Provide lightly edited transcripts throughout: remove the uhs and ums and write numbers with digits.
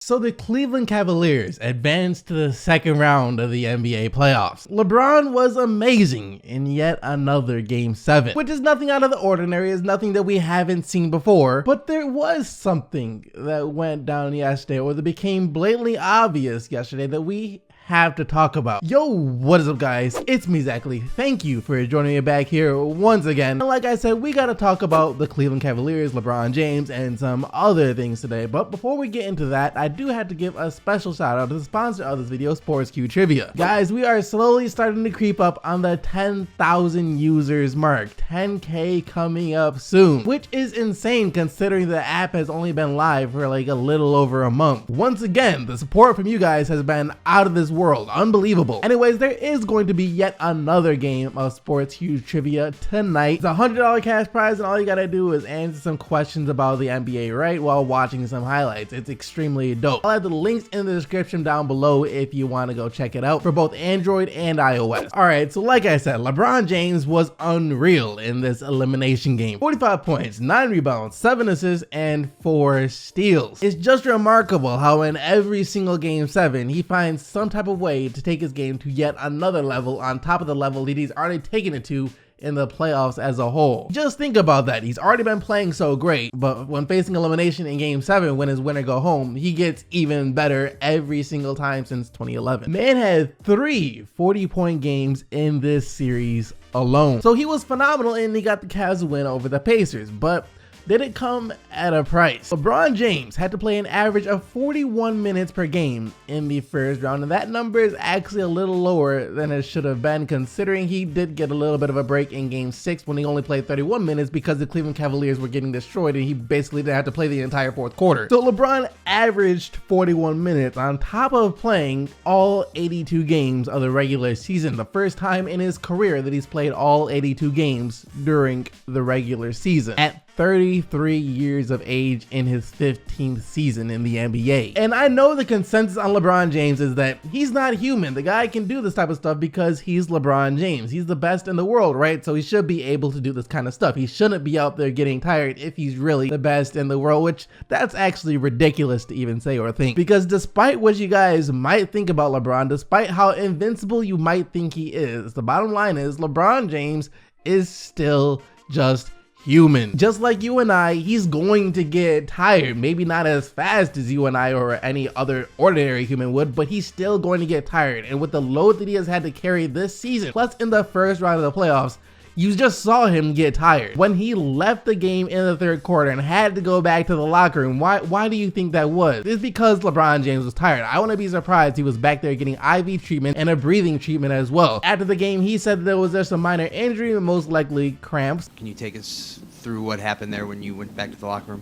So the Cleveland Cavaliers advanced to the second round of the NBA playoffs. LeBron was amazing in yet another Game 7, which is nothing out of the ordinary, is nothing that we haven't seen before, but there was something that went down yesterday, or that became blatantly obvious yesterday, that we have to talk about. Yo, what is up guys? It's me, Zachary. Thank you for joining me back here once again. And like I said, we gotta talk about the Cleveland Cavaliers, LeBron James, and some other things today. But before we get into that, I do have to give a special shout out to the sponsor of this video, SportsQ Trivia. Guys, we are slowly starting to creep up on the 10,000 users mark. 10K coming up soon, which is insane considering the app has only been live for like a little over a month. Once again, the support from you guys has been out of this world. Unbelievable. Anyways, there is going to be yet another game of SportsQ Trivia tonight. It's a $100 cash prize, and all you gotta do is answer some questions about the NBA right while watching some highlights. It's extremely dope. I'll have the links in the description down below if you want to go check it out for both Android and iOS. Alright, so like I said, LeBron James was unreal in this elimination game. 45 points, 9 rebounds, 7 assists, and 4 steals. It's just remarkable how in every single Game 7, he finds some type of way to take his game to yet another level on top of the level that he's already taken it to in the playoffs as a whole. Just think about that. He's already been playing so great, but when facing elimination in Game 7, when his winner go home, he gets even better every single time since 2011. Man had 3 40-point games in this series alone. So he was phenomenal, and he got the Cavs win over the Pacers, but did it come at a price? LeBron James had to play an average of 41 minutes per game in the first round, and that number is actually a little lower than it should have been, considering he did get a little bit of a break in Game 6 when he only played 31 minutes because the Cleveland Cavaliers were getting destroyed and he basically didn't have to play the entire fourth quarter. So LeBron averaged 41 minutes on top of playing all 82 games of the regular season, the first time in his career that he's played all 82 games during the regular season. At 33 years of age in his 15th season in the NBA. And I know the consensus on LeBron James is that he's not human. The guy can do this type of stuff because he's LeBron James. He's the best in the world, right? So he should be able to do this kind of stuff. He shouldn't be out there getting tired if he's really the best in the world, which that's actually ridiculous to even say or think. Because despite what you guys might think about LeBron, despite how invincible you might think he is, the bottom line is LeBron James is still just human. Just like you and I, he's going to get tired. Maybe not as fast as you and I or any other ordinary human would, but he's still going to get tired. And with the load that he has had to carry this season, plus in the first round of the playoffs, you just saw him get tired. When he left the game in the third quarter and had to go back to the locker room, why do you think that was? It's because LeBron James was tired. I wouldn't be surprised he was back there getting IV treatment and a breathing treatment as well. After the game, he said there was just a minor injury, most likely cramps. Can you take us through what happened there when you went back to the locker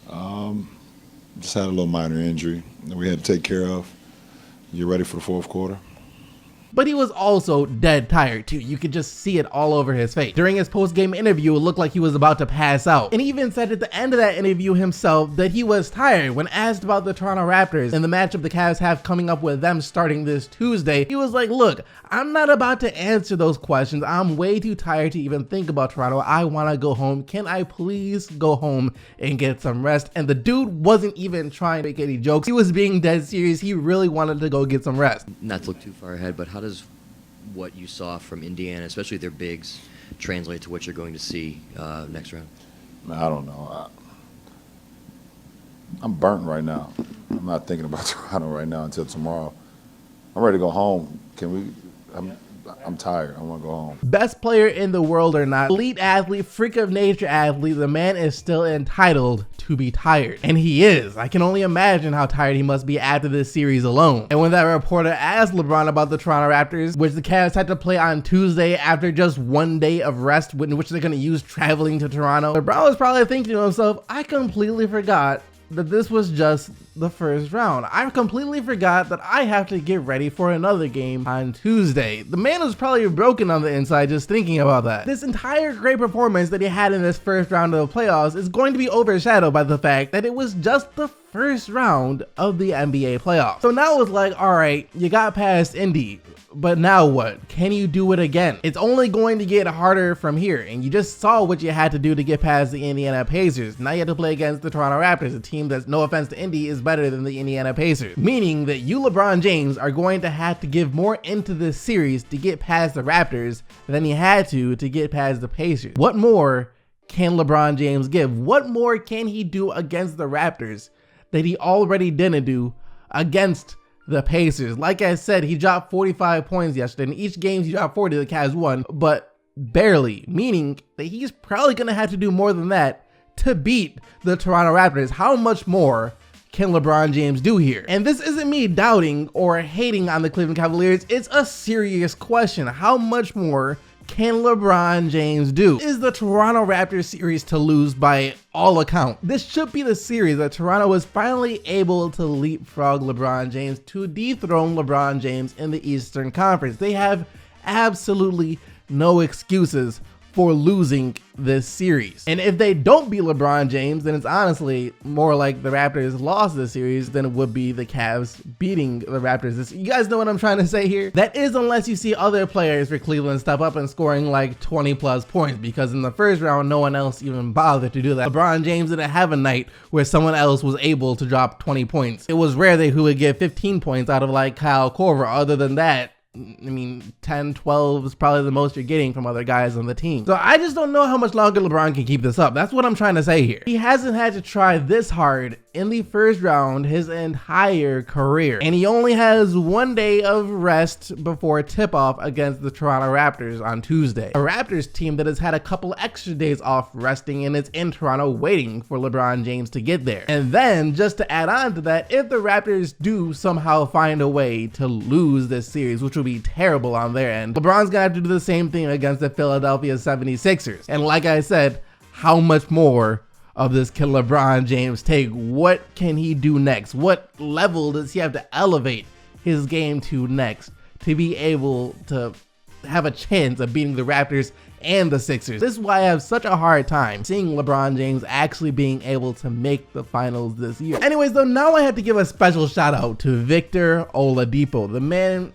room? Just had a little minor injury that we had to take care of. You ready for the fourth quarter? But he was also dead tired too. You could just see it all over his face. During his post-game interview, it looked like he was about to pass out. And he even said at the end of that interview himself that he was tired. When asked about the Toronto Raptors and the matchup the Cavs have coming up with them starting this Tuesday, he was like, look, I'm not about to answer those questions. I'm way too tired to even think about Toronto. I want to go home. Can I please go home and get some rest? And the dude wasn't even trying to make any jokes. He was being dead serious. He really wanted to go get some rest. Not to look too far ahead, but how does what you saw from Indiana, especially their bigs, translate to what you're going to see next round? I don't know. I'm burnt right now. I'm not thinking about Toronto right now until tomorrow. I'm ready to go home. I'm tired. I want to go home. Best player in the world or not, elite athlete, freak of nature athlete, the man is still entitled to be tired. And he is. I can only imagine how tired he must be after this series alone. And when that reporter asked LeBron about the Toronto Raptors, which the Cavs had to play on Tuesday after just one day of rest, in which they're going to use traveling to Toronto, LeBron was probably thinking to himself, I completely forgot that this was just the first round. I completely forgot that I have to get ready for another game on Tuesday. The man was probably broken on the inside just thinking about that. This entire great performance that he had in this first round of the playoffs is going to be overshadowed by the fact that it was just the first round of the NBA playoffs. So now it's like, all right, you got past Indy, but now what? Can you do it again? It's only going to get harder from here, and you just saw what you had to do to get past the Indiana Pacers. Now you have to play against the Toronto Raptors, a team that's, no offense to Indy, is better than the Indiana Pacers. Meaning that you, LeBron James, are going to have to give more into this series to get past the Raptors than you had to get past the Pacers. What more can LeBron James give? What more can he do against the Raptors that he already didn't do against the Pacers? Like I said, he dropped 45 points yesterday. In each game he dropped 40, the Cavs won, but barely, meaning that he's probably going to have to do more than that to beat the Toronto Raptors. How much more can LeBron James do here? And this isn't me doubting or hating on the Cleveland Cavaliers. It's a serious question. How much more can LeBron James do? Is the Toronto Raptors series to lose by all accounts? This should be the series that Toronto was finally able to leapfrog LeBron James to dethrone LeBron James in the Eastern Conference. They have absolutely no excuses for losing this series. And if they don't beat LeBron James, then it's honestly more like the Raptors lost the series than it would be the Cavs beating the Raptors. You guys know what I'm trying to say here? That is unless you see other players for Cleveland step up and scoring like 20 plus points, because in the first round, no one else even bothered to do that. LeBron James didn't have a night where someone else was able to drop 20 points. It was rare that who would get 15 points out of like Kyle Korver. Other than that, I mean, 10, 12 is probably the most you're getting from other guys on the team. So I just don't know how much longer LeBron can keep this up. That's what I'm trying to say here. He hasn't had to try this hard in the first round his entire career. And he only has 1 day of rest before tip-off against the Toronto Raptors on Tuesday. A Raptors team that has had a couple extra days off resting and is in Toronto waiting for LeBron James to get there. And then, just to add on to that, if the Raptors do somehow find a way to lose this series, which will be terrible on their end, LeBron's gonna have to do the same thing against the Philadelphia 76ers. And like I said, how much more of this can LeBron James take? What can he do next? What level does he have to elevate his game to next to be able to have a chance of beating the Raptors and the Sixers? This is why I have such a hard time seeing LeBron James actually being able to make the finals this year. Anyways, though, now I have to give a special shout out to Victor Oladipo. The man,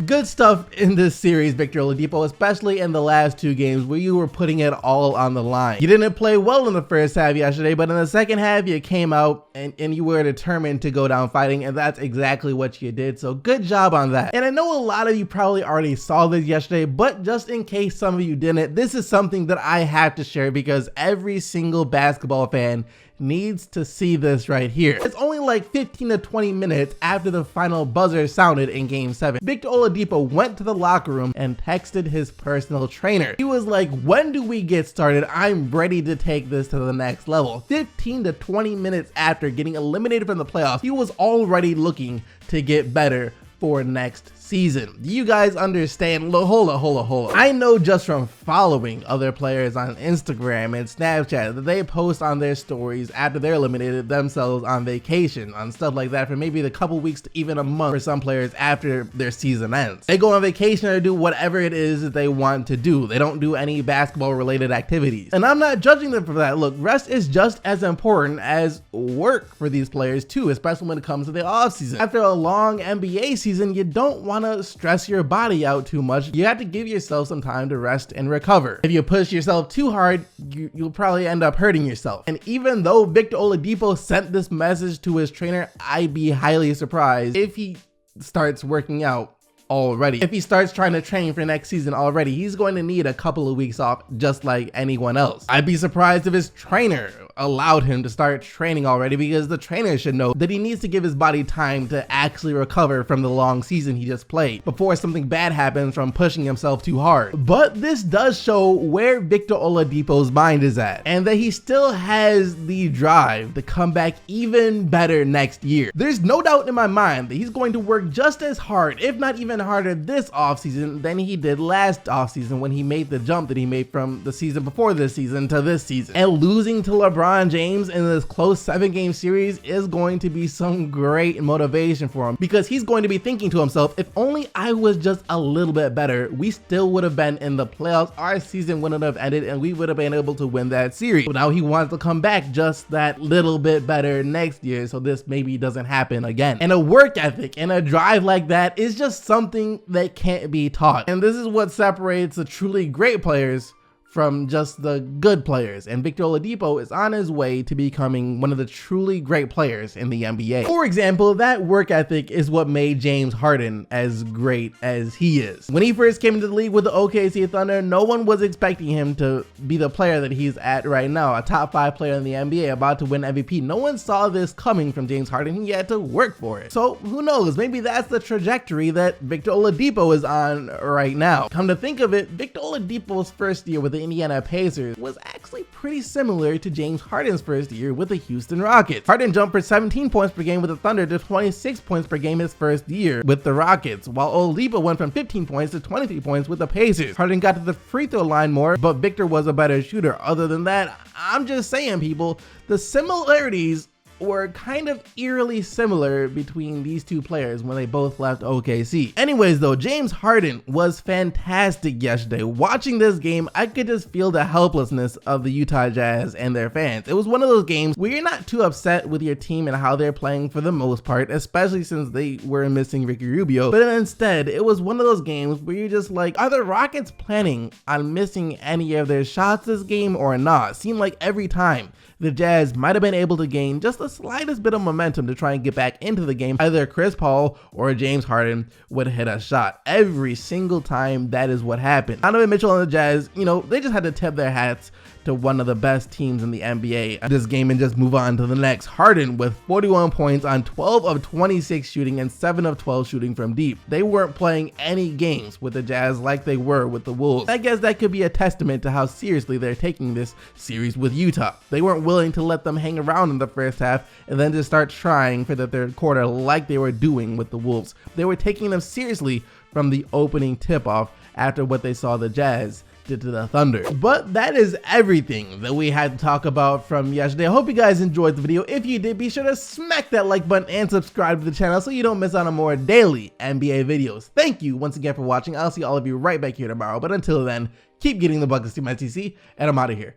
good stuff in this series, Victor Oladipo, especially in the last two games where you were putting it all on the line. You didn't play well in the first half yesterday, but in the second half you came out and you were determined to go down fighting, and that's exactly what you did. So good job on that. And I know a lot of you probably already saw this yesterday, but just in case some of you didn't, this is something that I have to share because every single basketball fan needs to see this right here. It's only like 15 to 20 minutes after the final buzzer sounded in Game 7. Victor Oladipo went to the locker room and texted his personal trainer. He was like, "When do we get started? I'm ready to take this to the next level." 15 to 20 minutes after getting eliminated from the playoffs, he was already looking to get better for next season. Do you guys understand? Hold on. I know just from following other players on Instagram and Snapchat that they post on their stories after they're eliminated themselves on vacation, on stuff like that, for maybe a couple weeks to even a month for some players after their season ends. They go on vacation or do whatever it is that they want to do. They don't do any basketball related activities. And I'm not judging them for that. Look, rest is just as important as work for these players too, especially when it comes to the off season. After a long NBA season, you don't want to stress your body out too much. You have to give yourself some time to rest and recover. If you push yourself too hard, you'll probably end up hurting yourself. And even though Victor Oladipo sent this message to his trainer, I'd be highly surprised if he starts working out already. If he starts trying to train for next season already, he's going to need a couple of weeks off just like anyone else. I'd be surprised if his trainer allowed him to start training already, because the trainer should know that he needs to give his body time to actually recover from the long season he just played before something bad happens from pushing himself too hard. But this does show where Victor Oladipo's mind is at, and that he still has the drive to come back even better next year. There's no doubt in my mind that he's going to work just as hard, if not even harder, this offseason than he did last offseason when he made the jump that he made from the season before this season to this season. And losing to LeBron LeBron James in this close 7-game series is going to be some great motivation for him, because he's going to be thinking to himself, if only I was just a little bit better, we still would have been in the playoffs, our season wouldn't have ended, and we would have been able to win that series. But now he wants to come back just that little bit better next year, so this maybe doesn't happen again. And a work ethic and a drive like that is just something that can't be taught. And this is what separates the truly great players from just the good players, and Victor Oladipo is on his way to becoming one of the truly great players in the NBA. For example, that work ethic is what made James Harden as great as he is. When he first came into the league with the OKC Thunder, no one was expecting him to be the player that he's at right now, a top 5 player in the NBA, about to win MVP. No one saw this coming from James Harden. He had to work for it. So who knows, maybe that's the trajectory that Victor Oladipo is on right now. Come to think of it, Victor Oladipo's first year with the Indiana Pacers was actually pretty similar to James Harden's first year with the Houston Rockets. Harden jumped from 17 points per game with the Thunder to 26 points per game his first year with the Rockets, while Oladipo went from 15 points to 23 points with the Pacers. Harden got to the free throw line more, but Victor was a better shooter. Other than that, I'm just saying, people, the similarities were kind of eerily similar between these two players when they both left OKC. Anyways though, James Harden was fantastic yesterday. Watching this game, I could just feel the helplessness of the Utah Jazz and their fans. It was one of those games where you're not too upset with your team and how they're playing for the most part, especially since they were missing Ricky Rubio, but instead it was one of those games where you're just like, are the Rockets planning on missing any of their shots this game or not? Seemed like every time the Jazz might have been able to gain just the slightest bit of momentum to try and get back into the game, either Chris Paul or James Harden would hit a shot. Every single time, that is what happened. Donovan Mitchell and the Jazz, you know, they just had to tip their hats to one of the best teams in the NBA this game and just move on to the next. Harden with 41 points on 12 of 26 shooting and 7 of 12 shooting from deep. They weren't playing any games with the Jazz like they were with the Wolves. I guess that could be a testament to how seriously they're taking this series with Utah. They weren't willing to let them hang around in the first half and then just start trying for the third quarter like they were doing with the Wolves. They were taking them seriously from the opening tip-off after what they saw the Jazz did to the Thunder. But that is everything that we had to talk about from yesterday. I hope you guys enjoyed the video. If you did, be sure to smack that like button and subscribe to the channel so you don't miss out on more daily NBA videos. Thank you once again for watching. I'll see all of you right back here tomorrow. But until then, keep getting the buckets, Team STC, and I'm out of here.